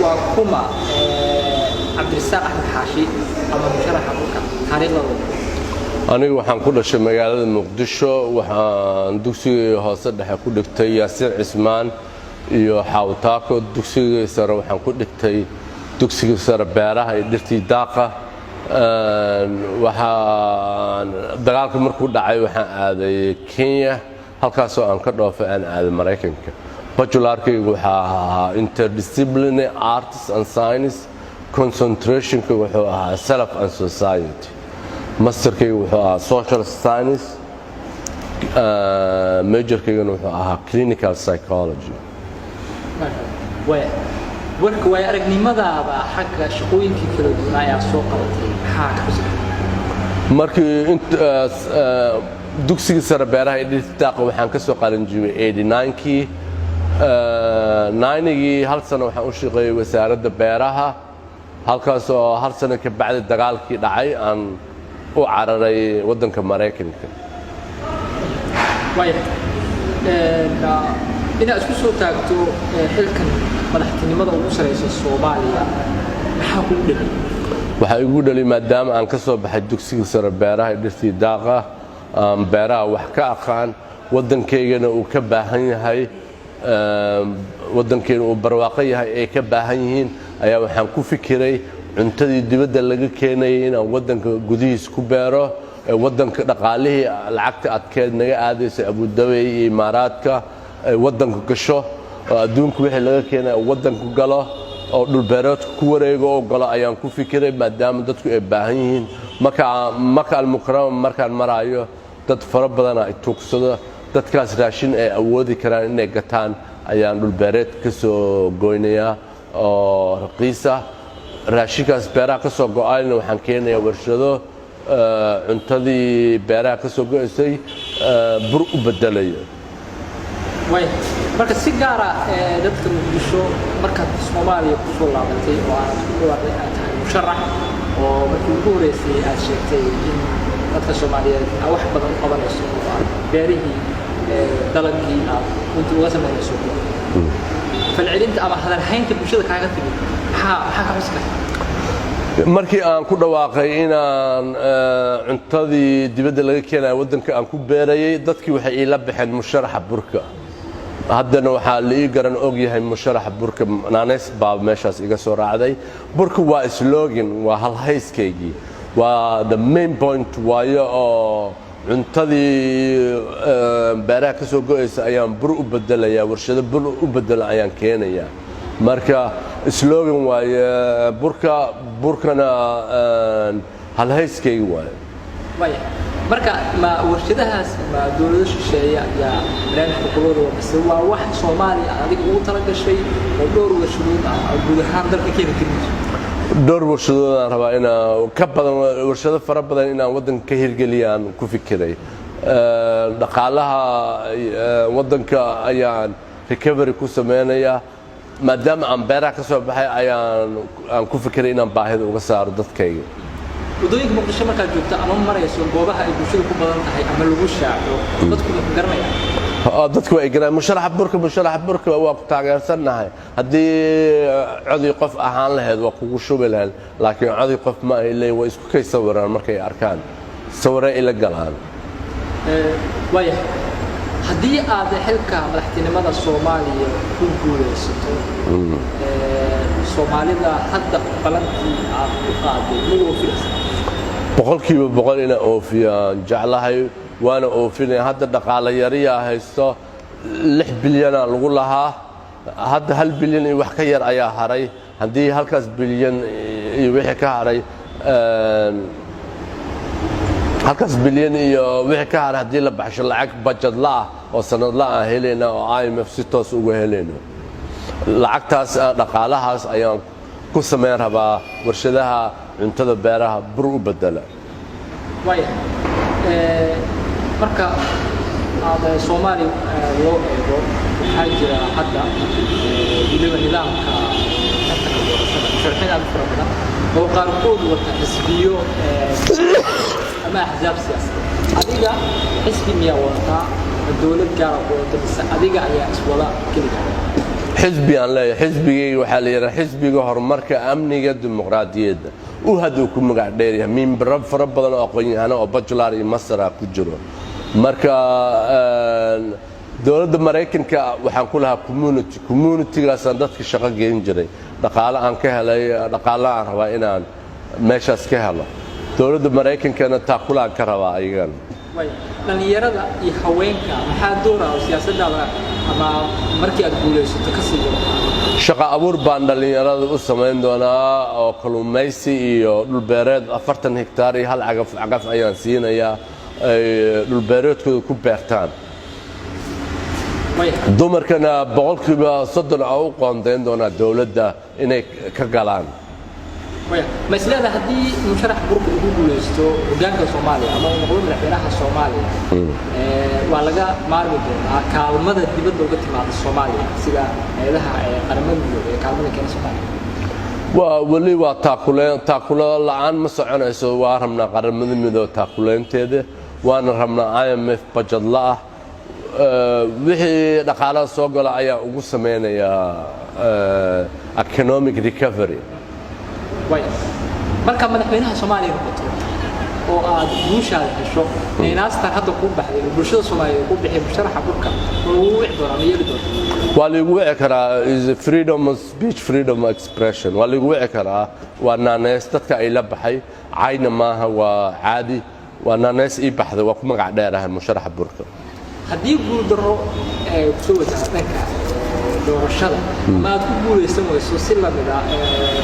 وكما عبد الرزاق أحمد حاشي أما مشرح أبوك تاريخ الله anigu waxaan ku dhashay magaalada Muqdisho waxaan dugsiga hoose dhexe ku dhigtay Yaasiin Cismaan iyo Xawtaako dugsiga sare waxaan ku dhigtay dugsiga sare beeraha iyo dhirtii daaqa waxaan dagaalka markuu dhacay waxaan aaday Kenya halkaas oo aan ka dhoofay aan aaday Mareykanka bajularkaygu waxa ahaa interdisciplinary arts and science concentrationka wuxuu ahaa self and society masterkaygu wuxuu ahaa social science majorkayguna wuxuu ahaa clinical psychology warka way aragnimadaada xagga shaqooyinkii kala duwan ayaa soo qabatay maxaa ka xusay markii dugsiga sare beeraha ee dhirta waxaan ka soo qalin jibay 89kii 90gii hal sano waxaan u shaqeeyay wasaaradda beeraha halkaas oo hal sano ka bacdi dagaalkii dhacay aan u cararay wadanka Mareykanka ina isku soo taagto xilkan madaxtinimada ugu sareysa Soomaaliya maxaa ku dhigay waxa igu dhalay maadaama aan ka soo baxay dugsiga sare beeraha ee dhirtii daaqa beeraha wax ka aqaan wadankeygana uu ka baahan yahay wadankeena uu barwaaqo yahay ee ka baahan yihiin ayaa waxaan ku fikiray cuntadii dibadda laga keenay in aan wadanka gudihiis ku beero wadanka dhaqaalihii lacagta adkeed naga aadaysay Abu Dhabi iyo Imaaraadka wadanka gasho oo adduunka wixii laga keenay wadanka galo oo dhul beereed ku wareego oo galo ayaan ku fikiray maadaama dadku ay baahan yihiin marka al-mukarram markaan maraayo dad fara badan ay tuugsado dadkaas raashin ay awoodi karaan inay gataan ayaan dhul beereed ka soo goynayaa oo raqiisa raashinkaas beeraha ka soo go'ayna waxaan keenayaa warshado cuntadii beeraha ka soo go'aysay bur u bedelayo marka si gaar ah dadka Muqdisho marka Soomaaliya ku soo laabatay oo aan ku dhawaaqay aad tahay musharax oo markii ugu horeysay aad sheegtay in dadka Soomaaliyeed wax badan u qabanayso beerihii dalagii aad inta uga sameynayso falcelinta ama hadalhaynta bulshada kaaga timid maxaa ka xusnaa markii aan ku dhawaaqay inaan cuntadii dibadda laga keenay wadanka aan ku beerayay dadkii waxay ila baxeen musharaxa burka haddana waxaa la ii garan og yahay musharaxa burka naaneys baa meeshaas iga soo raacday burka waa slogan waa halhayskaygii waa the main point waayo oo cuntadii beeraha ka soo go'aysa ayaan bur u bedelayaa warshado bur u bedela ayaan keenayaa marka slogan waaye burkana halhayskaygi waaye marka ma warshadahaas ma dawladda shisheeye ayaa barnaamijka kulooda mise waa wax Soomaaliya adiga ugu tala gashay oo dhowr warshadood ah guud ahaan dalka keeni karayso dhowr warshadood aan rabaa inaan ka badan warshado fara badan inaan wadanka ka hirgeliyaan ku fikiray dhaqaalaha wadanka ayaan recovery ku sameynaya maadaama aan beeraha ka soo baxay aan ku fikiray inaan baahida uga saaro dadkayga wadooyinka Muqdisho markaad joogto ama marayso goobaha ay bulshada ku badan tahay ama lagu shaaco dadku ma garanayaan dadku ay garanayaan musharaxa burka waa ku taageersanahay haddii codii qof ahaan lahayd waa kugu shubi lahayd laakiin codii qof ma ay leeyihiin waa isku kay sawiraan markay arkaan sawirray ila galaan haddii aad xilka madaxtinimada Soomaaliya ku guuleysato Soomaalida hadda balantii aad ku qaaday mid boqolkiiba boqol ina oofiyaan jeclahay waana oofinaya hadda dhaqaale yariya haysto 6 bilyan lagu lahaa hadda 1 bilyan iyo wax ka yar ayaa haray haddii halkaas bilyan iyo wixii ka haray halkaas bilyan iyo wixii ka haray haddii la baxsho lacag budget la oo sanad la helayna oo IMF si toos uga helayno lacagtaas dhaqaalahaas ayaan ku sameyn rabaa warshadaha cuntada beeraha bur u bedela marka aad Soomaaliya loo eego waxaa jira hadda weliba nidaamka sharciyada fara oo qaarkood wata xisbiyo ama axzaab siyaasadeed adiga xisbi miyaa wata dawlad gaar ah oo tabisa adiga ayaa iswada kaliya xisbi aan leeyahay xisbigayga waxaa la yidhaha xisbiga horumarka amniga dimuqraadiyadda uu hadduu ku magac dheeryahay mimbaro fara badan oo aqoon-yahano oo bajular iyo masara ku jiro marka dowladda maraykanka waxaan ku lahaa communitigaasaan dadka shaqo gelin jiray dhaqaale aan ka helay dhaqaale aan rabaa inaan meeshaas ka helo dowladda maraykankana taakulaan ka rabaa ayagana dhalinyarada iyo haweenka maxaa doora oo siyaasaddaada ama markii aad guulaysato ka sii wada shaqo abuur baan dhalinyarada u samayn doonaa oo kalluumaysi iyo dhulbeereed 40 hektaar iyo hal cagaf ayaan siinayaa ay dhulbeereedkooda ku beertaan dumarkana boqolkiiba 30 oo u qoondeyn doonaa dowladda inay ka galaan ma isleedahay haddii musharax burka ugu guulaysto hoggaanka Soomaaliya ama uu noqdo madaxweynaha Soomaaliya waa laga maarmi doonaa kaalmada dibadda uga timaada Soomaaliya sida hay'adaha qaramada midoobay ee kaalmada keena Soomaaliya wali waa taakulo la'aan ma soconayso waa rabnaa qaramada midoobay taakuleynteeda waana rabnaa IMF budget la'ah wixii dhaqaalaha soo gala ayaa ugu sameynayaa economic recovery marka madaxweynaha Soomaaliya noqoto oo aad guushaada hesho inaastan hadda ku baxday bulshada Soomaaliyeed ku bixi musharaxa burka oo wici doona yeeli doona waa lagu wici karaa is freedom of speech freedom of expression waa lagu wici karaa waa naaneys dadka ay la baxay cayna maaha waa caadi waa naaneys ii baxday waa ku magac dheerahay musharaxa burka haddii guul darro ay soo wajahdo dhanka doorashada ma aad ku guulaysan wayso si lamid ah